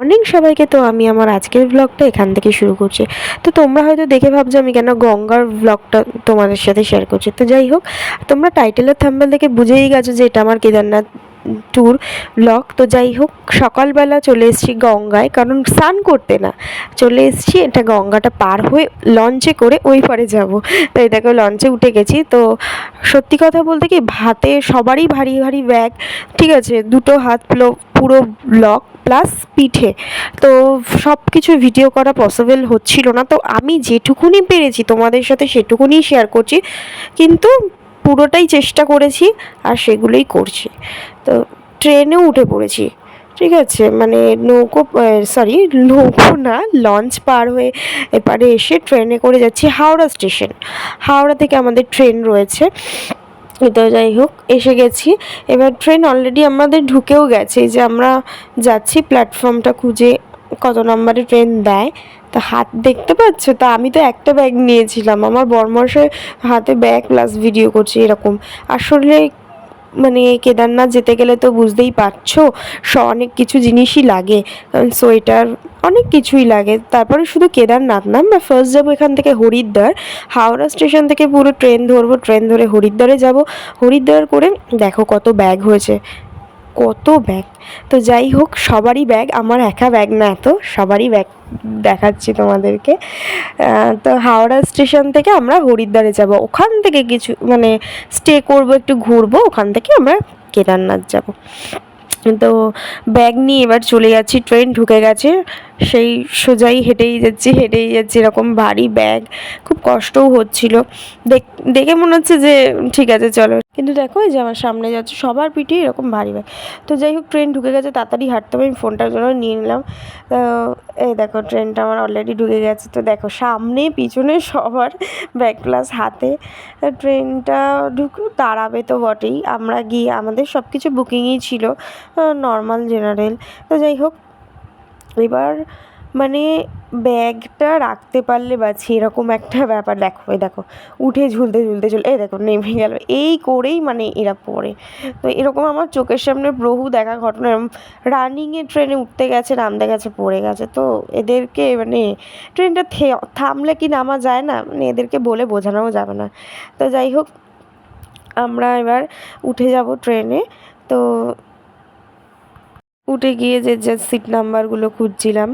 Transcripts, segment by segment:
Morning সবাইকে। তো আমি আমার আজকের ব্লগটা এখান থেকে শুরু করছি। তো তোমরা হয়তো দেখে ভাবছো আমি কেন গঙ্গার ব্লগটা তোমাদের সাথে শেয়ার করছি। তো যাই হোক, তোমরা টাইটেলের থাম্বনেল দেখে বুঝেই গেছো যে এটা আমার কেদারনাথ ট্যুর ব্লগ। তো যাই হোক, সকালবেলা চলে এসেছি গঙ্গায়, কারণ স্নান করতে না, চলে এসেছি এটা গঙ্গাটা পার হয়ে লঞ্চে করে ওই পারে যাব। তো এই দেখো লঞ্চে উঠে গেছি। তো সত্যি কথা বলতে কি, হাতে সবারই ভারী ভারী ব্যাগ, ঠিক আছে, দুটো হাত পুরো ব্লক প্লাস পিঠে, তো সব কিছু ভিডিও করা পসিবল হচ্ছিল না। তো আমি যেটুকুনি পেরেছি তোমাদের সাথে সেটুকুনি শেয়ার করছি, কিন্তু পুরোটাই চেষ্টা করেছি আর সেগুলোই করছি। তো ট্রেনেও উঠে পড়েছি, ঠিক আছে, মানে নৌকো না, লঞ্চ পার হয়ে এপারে এসে ট্রেনে করে যাচ্ছি হাওড়া স্টেশন। হাওড়া থেকে আমাদের ট্রেন রয়েছে। তো যাই হোক, এসে গেছি। এবার ট্রেন অলরেডি আমাদের ঢুকেও গেছে, যে আমরা যাচ্ছি প্ল্যাটফর্মটা খুঁজে কত নম্বরে ট্রেন দেয়। তা হাত দেখতে পাচ্ছ, তা আমি তো একটা ব্যাগ নিয়েছিলাম, আমার বরমশাই হাতে ব্যাগ প্লাস ভিডিও করছে এরকম। আসলে মানে কেদারনাথ যেতে গেলে তো বুঝতেই পারছো, অনেক কিছু জিনিসই লাগে, সোয়েটার, অনেক কিছুই লাগে। তারপরে শুধু কেদারনাথ না, আমরা ফার্স্ট যাবো এখান থেকে হরিদ্বার। হাওড়া স্টেশন থেকে পুরো ট্রেন ধরবো, ট্রেন ধরে হরিদ্বারে যাব। হরিদ্বার করে দেখো কত ব্যাগ হয়েছে, কত ব্যাগ। তো যাই হোক, সবারই ব্যাগ, আমার একা ব্যাগ না, এত সবারই ব্যাগ দেখাচ্ছি তোমাদেরকে। তো হাওড়া স্টেশন থেকে আমরা হরিদ্বারে যাব, ওখান থেকে কিছু মানে স্টে করব, একটু ঘুরবো, ওখান থেকে আমরা কেদারনাথ যাব। তো ব্যাগ নিয়ে এবার চলে যাচ্ছি, ট্রেন ঢুকে গেছে, সেই সোজাই হেঁটেই যাচ্ছি এরকম ভারী ব্যাগ, খুব কষ্টও হচ্ছিল। দেখে মনে হচ্ছে যে ঠিক আছে চলো, কিন্তু দেখো এই যে আমার সামনে যাচ্ছে সবার পিঠে এরকম ভারী ব্যাগ। তো যাই হোক, ট্রেন ঢুকে গেছে, তাড়াতাড়ি হাঁটতে হবে, আমি ফোনটার জন্য নিয়ে নিলাম। তো এই দেখো ট্রেনটা আমার অলরেডি ঢুকে গেছে। তো দেখো সামনে পিছনে সবার ব্যাগ প্লাস হাতে। ট্রেনটা দাঁড়াবে তো বটেই, আমরা গিয়ে আমাদের সব কিছু বুকিংই ছিল, নর্মাল জেনারেল। তো যাই হোক, এবার মানে ব্যাগটা রাখতে পারলে বাঁচি, এরকম একটা ব্যাপার। দেখো এই দেখো উঠে ঝুলতে ঝুলতে চলে, এই দেখো নেমে গেল, এই করেই মানে এরা পড়ে। তো এরকম আমার চোখের সামনে বহু দেখা ঘটনা, রানিংয়ে ট্রেনে উঠতে গেছে, নামতে গেছে, পড়ে গেছে। তো এদেরকে মানে ট্রেনটা থামলে কি নামা যায় না, মানে এদেরকে বলে বোঝানোও যাবে না। তো যাই হোক, আমরা এবার উঠে যাব ট্রেনে। তো উঠে গিয়ে যে যে সিট নাম্বারগুলো খুঁজছিলাম,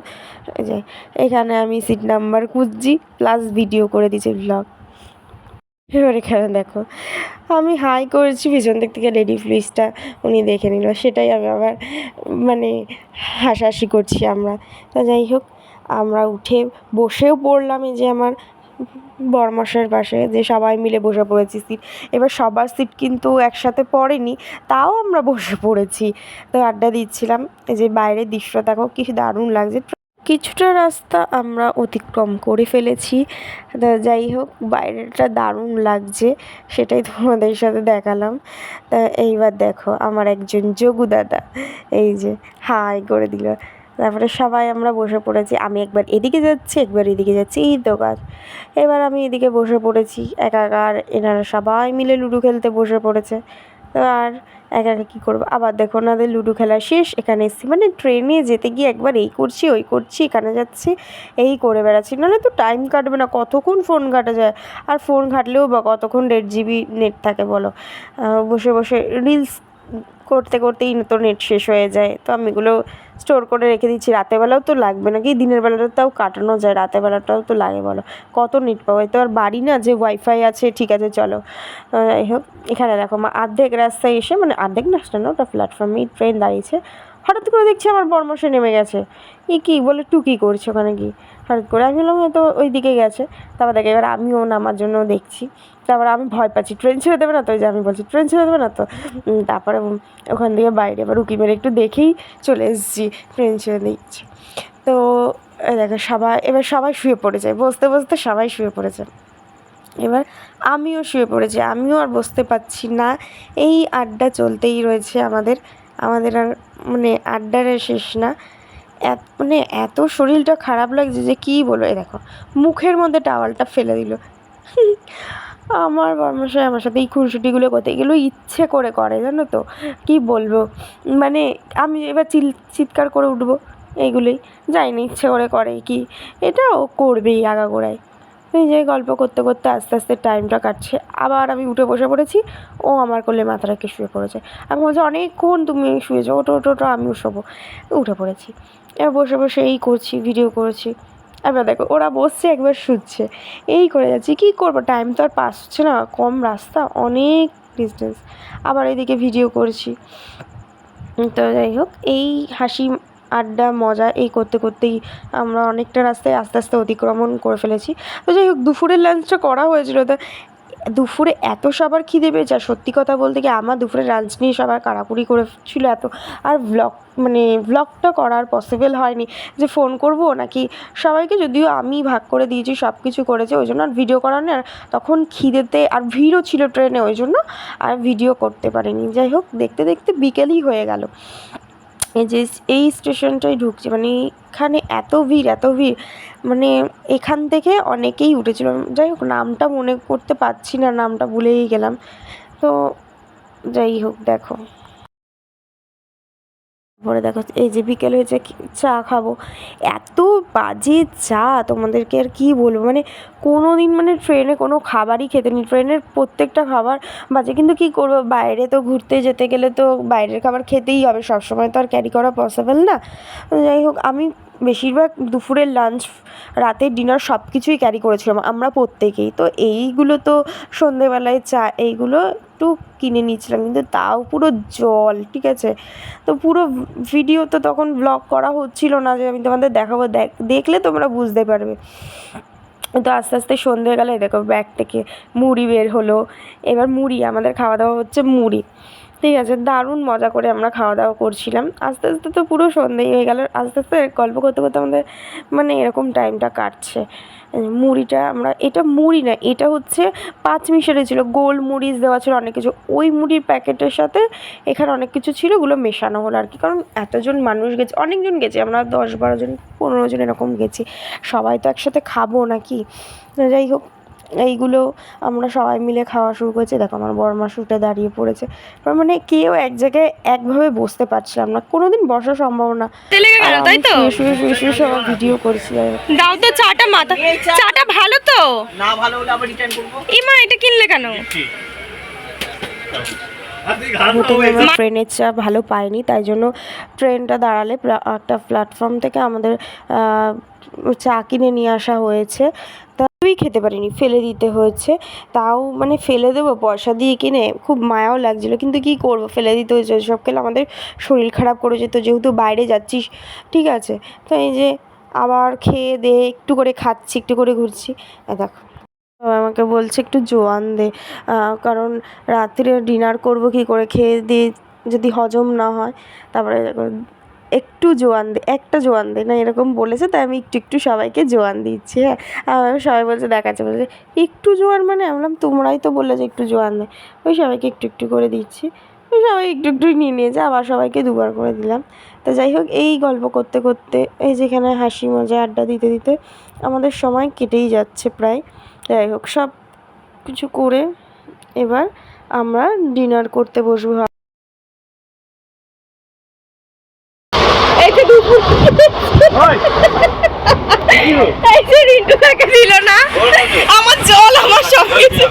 যে এখানে আমি সিট নাম্বার খুঁজছি প্লাস ভিডিও করে দিচ্ছি ব্লগ। এবার এখানে দেখো আমি হাই করেছি, পিছন দিক থেকে লেডি পুলিশটা উনি দেখে নিল, সেটাই আমি আবার মানে হাসাহাসি করছি আমরা। তা যাই হোক, আমরা উঠে বসেও পড়লাম, এই যে আমার বরমশাইয়ের পাশে, যে সবাই মিলে বসে পড়েছি সিট। এবার সবার সিট কিন্তু একসাথে পড়েনি, তাও আমরা বসে পড়েছি। তো আড্ডা দিচ্ছিলাম, এই যে বাইরের দৃশ্য দেখো কি দারুণ লাগছে। কিছুটা রাস্তা আমরা অতিক্রম করে ফেলেছি। যাই হোক, বাইরেটা দারুণ লাগছে, সেটাই তোমাদের সাথে দেখালাম। তা এইবার দেখো আমার একজন যোগু দাদা এই যে হাই করে দিল। তারপরে সবাই আমরা বসে পড়েছি, আমি একবার এদিকে যাচ্ছি, একবার এদিকে যাচ্ছি, এই দোকান। এবার আমি এদিকে বসে পড়েছি একা একা, আর এনারা সবাই মিলে লুডো খেলতে বসে পড়েছে। তো আর একা একা কী করবো, আবার দেখো ওনাদের লুডো খেলা শেষ, এখানে এসেছি, মানে ট্রেনে যেতে গিয়ে একবার এই করছি ওই করছি, এখানে যাচ্ছি, এই করে বেড়াচ্ছি, নাহলে তো টাইম কাটবে না, কতক্ষণ ফোন ঘাটা যায়। আর ফোন ঘাটলেও বা কতক্ষণ 1.5 GB নেট থাকে বলো, বসে বসে রিলস করতে করতেই তো নেট শেষ হয়ে যায়। তো আমি এগুলো স্টোর করে রেখে দিচ্ছি, রাতেরবেলাও তো লাগবে নাকি, দিনের বেলাটা তাও কাটানো যায়, রাতেরবেলাটাও তো লাগে বলো, কত নেট পাবো। তো আর বাড়ি না যে ওয়াইফাই আছে, ঠিক আছে চলো। যাই হোক, এখানে দেখো অর্ধেক রাস্তায় এসে, মানে অর্ধেক রাস্তা না, ওটা প্ল্যাটফর্মেই ট্রেন দাঁড়িয়েছে, হঠাৎ করে দেখছি আমার বরমশাই নেমে গেছে। কী বলে টুকি করছে ওখানে গিয়ে, হঠাৎ করে আমি বললাম হয়তো ওই দিকে গেছে। তারপর দেখে এবার আমিও নামার জন্য দেখছি, তারপর আমি ভয় পাচ্ছি ট্রেন ছেড়ে দেবে না তো, ওই যে আমি বলছি ট্রেন ছেড়ে দেবে না তো। তারপরে ওখান থেকে বাইরে আবার উঁকি মেরে একটু দেখেই চলে এসেছি, ট্রেন ছেড়ে দিচ্ছি। তো দেখো সবাই শুয়ে পড়েছে, বসতে বসতে সবাই শুয়ে পড়েছে। এবার আমিও শুয়ে পড়েছি, আমিও আর বসতে পারছি না, এই আড্ডা চলতেই রয়েছে আমাদের। আর মানে আড্ডার শেষ না, মানে এত শরীরটা খারাপ লাগছে যে কী বলবো। এই দেখো মুখের মধ্যে টাওয়ালটা ফেলে দিল। আমার বরমশাই আমার সাথে এই খুনসুটিগুলো করতে এগুলো ইচ্ছে করে জানো তো, কি বলবো, মানে আমি এবার চিৎকার করে উঠবো, এইগুলোই, যাই না ইচ্ছে করে করে কি, এটা ও করবেই আগাগোড়ায়। এই যে গল্প করতে করতে আস্তে আস্তে টাইমটা কাটছে, আবার আমি উঠে বসে পড়েছি, ও আমার কোলে মাথা রেখে শুয়ে পড়েছে। আমি বলছি অনেকক্ষণ তুমি শুয়েছো, ওটো ওটো ওটো, আমিও শোবো। উঠে পড়েছি, এবার বসে বসে এই করছি, ভিডিও করেছি। এবার দেখো ওরা বসছে একবার শুচ্ছে, এই করে যাচ্ছি, কী করবো, টাইম তো আর পাস হচ্ছে না, কম রাস্তা, অনেক ডিস্টেন্স, আবার এদিকে ভিডিও করছি। তো যাই হোক, এই হাসি আড্ডা মজা এই করতে করতেই আমরা অনেকটা রাস্তায় আস্তে আস্তে অতিক্রমণ করে ফেলেছি। তো যাই হোক, দুপুরের লাঞ্চটা করা হয়েছিল, তো দুপুরে এত সবার খিদে পেয়েছে, আর সত্যি কথা বলতে কি আমার দুপুরে লাঞ্চ নিয়ে সবার কাড়াকুড়ি করেছিল এত, আর ব্লগটা করার পসিবল হয়নি যে ফোন করব নাকি সবাইকে, যদিও আমি ভাগ করে দিয়েছি, সব কিছু করেছে, ওই জন্য আর ভিডিও করা নেই। আর তখন খিদেতে আর ভিড়ও ছিল ট্রেনে, ওই জন্য আর ভিডিও করতে পারিনি। যাই হোক, দেখতে দেখতে বিকেলই হয়ে গেল। এই যে এই স্টেশনটায় ঢুকছি, মানে এখানে এত ভিড়, মানে এখান থেকে অনেকেই উঠেছিল। যাই হোক, নামটা মনে করতে পারছি না, নামটা ভুলেই গেলাম। তো যাই হোক, দেখো পরে দেখো এই যে বিকেল হয়েছে, চা খাবো, এত বাজে চা, তোমাদেরকে আর কী বলবো, মানে কোনো দিন মানে ট্রেনে কোনো খাবারই খেতে নি, ট্রেনের প্রত্যেকটা খাবার বাজে, কিন্তু কী করবো, বাইরে তো ঘুরতে যেতে গেলে তো বাইরের খাবার খেতেই হবে, সবসময় তো আর ক্যারি করা পসিবল না। যাই হোক, আমি বেশিরভাগ দুপুরের লাঞ্চ, রাতের ডিনার সব কিছুই ক্যারি করেছিলাম আমরা প্রত্যেকেই। তো এইগুলো তো সন্ধেবেলায় চা এইগুলো একটু কিনে নিয়েছিলাম, কিন্তু তাও পুরো জল, ঠিক আছে। তো পুরো ভিডিও তো তখন ব্লগ করা হচ্ছিল না যে আমি তোমাদের দেখাবো, দেখলে তোমরা বুঝতে পারবে। তো আস্তে আস্তে সন্ধে গেলে দেখো ব্যাগ থেকে মুড়ি বের হলো, এবার মুড়ি, আমাদের খাওয়া দাওয়া হচ্ছে মুড়ি, ঠিক আছে। দারুণ মজা করে আমরা খাওয়া দাওয়া করছিলাম, আস্তে আস্তে তো পুরো সন্ধেই হয়ে গেল, আস্তে আস্তে গল্প করতে করতে আমাদের মানে এরকম টাইমটা কাটছে। মুড়িটা আমরা, এটা মুড়ি না, এটা হচ্ছে পাঁচমিশালি ছিল, গোলমরিচ দেওয়া ছিল, অনেক কিছু, ওই মুড়ির প্যাকেটের সাথে এখানে অনেক কিছু ছিল, ওগুলো মেশানো হলো আর কি, কারণ এতজন মানুষ গেছে, অনেকজন গেছে, আমরা 10-12 জন 15 জন এরকম গেছি, সবাই তো একসাথে খাবো নাকি। যাই হোক, এইগুলো আমরা সবাই মিলে খাওয়া শুরু করেছি। দেখো আমার বড়মা উঠে দাঁড়িয়ে পড়েছে, তার মানে কেউ এক জায়গায় একভাবে বসতে পারছিলাম না, কোনোদিন বসা সম্ভব না, তাই তো শুয়ে শুয়ে শুয়ে সবাই ভিডিও করছি। দাও তো চাটা, মাথা চাটা ভালো তো, না ভালো হলে আবার রিটার্ন করব। ইমা এটা কিনলে কেন? ট্রেনের চা ভালো পাইনি, তাই জন্য ট্রেনটা দাঁড়ালে একটা প্ল্যাটফর্ম থেকে আমাদের চা কিনে নিয়ে আসা হয়েছে, তাই খেতে পারিনি, ফেলে দিতে হয়েছে। তাও মানে ফেলে দেবো পয়সা দিয়ে কিনে, খুব মায়াও লাগছিলো, কিন্তু কী করবো, ফেলে দিতে হয়েছে, সব খেলে আমাদের শরীর খারাপ করে যেত, যেহেতু বাইরে যাচ্ছিস, ঠিক আছে। তো এই যে আবার খেয়ে দিয়ে একটু করে খাচ্ছি, একটু করে ঘুরছি। দেখো আমাকে বলছে একটু জোয়ান দে, কারণ রাত্রে ডিনার করব কী করে, খেয়ে দিয়ে যদি হজম না হয়, তারপরে একটু জোয়ান দে, একটা জোয়ান দে না, এরকম বলেছে, তাই আমি একটু একটু সবাইকে জোয়ান দিচ্ছি। হ্যাঁ, সবাই বলছে দেখাচ্ছে, বলছে একটু জোয়ান, মানে আমি বললাম তোমরাই তো বললে যে একটু জোয়ান দে, ওই সবাইকে একটু একটু করে দিচ্ছি, ওই সবাই একটু একটু নিয়ে নিয়েছে, আবার সবাইকে দুবার করে দিলাম। তো যাই হোক, এই গল্প করতে করতে, এই যেখানে হাসি মজা আড্ডা দিতে দিতে আমাদের সময় কেটেই যাচ্ছে প্রায়। যাই হোক, সব কিছু করে এবার আমরা ডিনার করতে বসবো। দিল না আমার জল, আমার সব কিছু।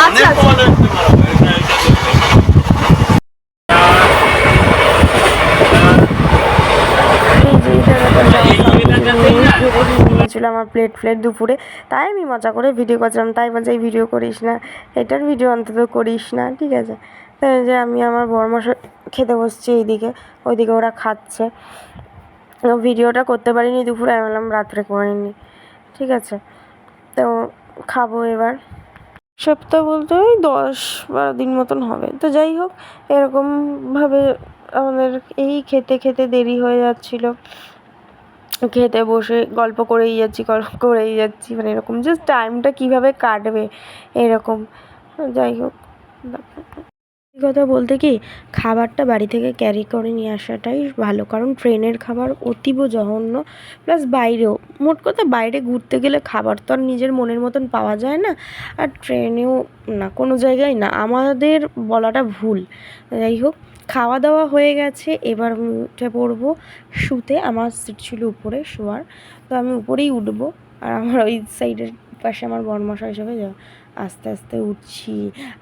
আচ্ছা নিয়েছিল আমার প্লেট দুপুরে, তাই আমি মজা করে ভিডিও করছিলাম, তাই বলছে এই ভিডিও করিস না, এটার ভিডিও অন্তত করিস না, ঠিক আছে। তাই যে আমি আমার বড়মাসে খেতে বসছি, এইদিকে ওইদিকে ওরা খাচ্ছে, ভিডিওটা করতে পারিনি দুপুরে, আমি বললাম রাত্রে করে নিই, ঠিক আছে। তো খাবো এবার, সপ্তাহ বলতে ওই 10-12 দিন মতন হবে। তো যাই হোক, এরকমভাবে আমাদের এই খেতে খেতে দেরি হয়ে যাচ্ছিলো, খেতে বসে গল্প করেই যাচ্ছি, মানে এরকম জাস্ট টাইমটা কীভাবে কাটবে এরকম। যাই হোক, কথা বলতে কি, খাবারটা বাড়ি থেকে ক্যারি করে নিয়ে আসাটাই ভালো, কারণ ট্রেনের খাবার অতীব জঘন্য, প্লাস বাইরেও, মোট কথা বাইরে ঘুরতে গেলে খাবার তো আর নিজের মনের মতন পাওয়া যায় না, আর ট্রেনেও না, কোনো জায়গায় না, আমাদের বলাটা ভুল। যাই হোক, খাওয়া দাওয়া হয়ে গেছে, এবার আমি উঠে পড়বো শুতে। আমার সিট ছিল উপরে শোয়ার, তো আমি উপরেই উঠবো। আর আমার ওই সাইডের পাশে আমার বরমশাই হিসেবে আস্তে আস্তে উঠছি।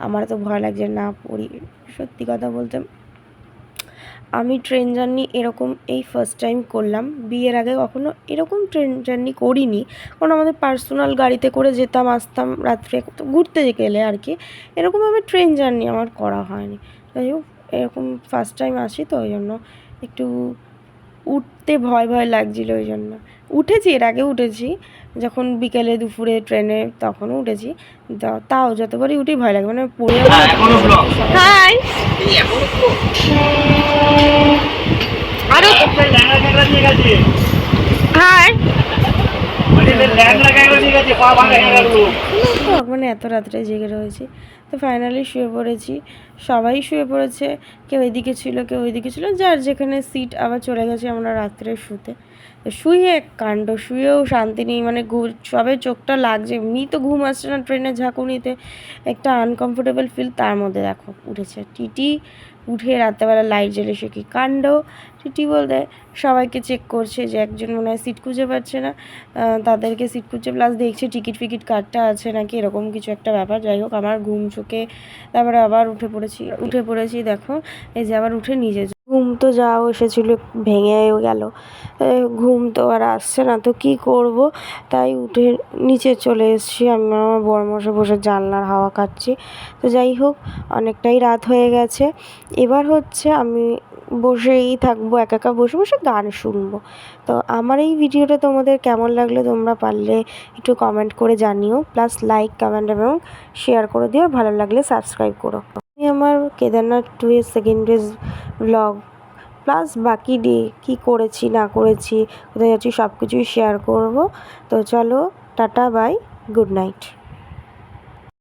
আমার তো ভয় লাগছে না পড়ি। সত্যি কথা বলতে আমি ট্রেন জার্নি এরকম এই ফার্স্ট টাইম করলাম। বিয়ের আগে কখনো এরকম ট্রেন জার্নি করিনি, কারণ আমাদের পার্সোনাল গাড়িতে করে যেতাম আসতাম রাত্রে ঘুরতে গেলে আর কি। এরকমভাবে ট্রেন জার্নি আমার করা হয়নি। যাই হোক, এরকম ফার্স্ট টাইম আসি তো ওই জন্য একটু উঠতে ভয় ভয় লাগছিলো। ওই জন্য উঠেছি, এর আগে উঠেছি যখন বিকেলে দুপুরে ট্রেনে, তখনও উঠেছি। তাও যতবারই উঠি ভয় লাগে, মানে পড়ে হাই আরো হাই মানে এত রাত্রে জেগে রয়েছি। তো ফাইনালি শুয়ে পড়েছি, সবাই শুয়ে পড়েছে, কেউ এদিকে ছিল কেউ ওইদিকে ছিল, যার যেখানে সিট। আবার চলে গেছি আমরা রাত্রে শুতে। শুয়ে কাণ্ড, শুয়েও শান্তি নেই, মানে সবে চোখটা লাগছে, এমনি তো ঘুম আসছে না ট্রেনের ঝাঁকুনিতে, একটা আনকমফোর্টেবল ফিল। তার মধ্যে দেখো উঠেছে টিটি, উঠে রাত্রেবেলা লাইট জ্বেলে সে কী কাণ্ড। টিটি বলতে সবাইকে চেক করছে যে একজন মনে হয় সিট খুঁজে পাচ্ছে না, তাদেরকে সিট খুঁজছে, প্লাস দেখছে টিকিট ফিকিট কার্ডটা আছে নাকি, এরকম কিছু একটা ব্যাপার। যাই হোক, আমার ঘুম চোখে তারপরে আবার উঠে পড়েছি। দেখো এই যে আবার উঠে নিজে ঘুম তো যাও এসেছিলো, ভেঙেও গেল, ঘুম তো আর আসছে না, তো কী করব। তাই উঠে নিচে চলে এসেছি। আমি আমার বরমশাই বসে জানলার হাওয়া খাচ্ছি। তো যাই হোক, অনেকটাই রাত হয়ে গেছে। এবার হচ্ছে আমি বসেই থাকবো, একা একা বসে বসে গান শুনবো। তো আমার এই ভিডিওটা তোমাদের কেমন লাগলো তোমরা পারলে একটু কমেন্ট করে জানিও, প্লাস লাইক কমেন্ট এবং শেয়ার করে দিও, ভালো লাগলে সাবস্ক্রাইব করো। আমি আমার কেদারনাথ 2 এর সেকেন্ড ডেজ ব্লগ প্লাস বাকি ডে কী করেছি না করেছি, কোথায় যাচ্ছি, সব কিছুই শেয়ার করব। তো চলো, টাটা, বাই, গুড নাইট।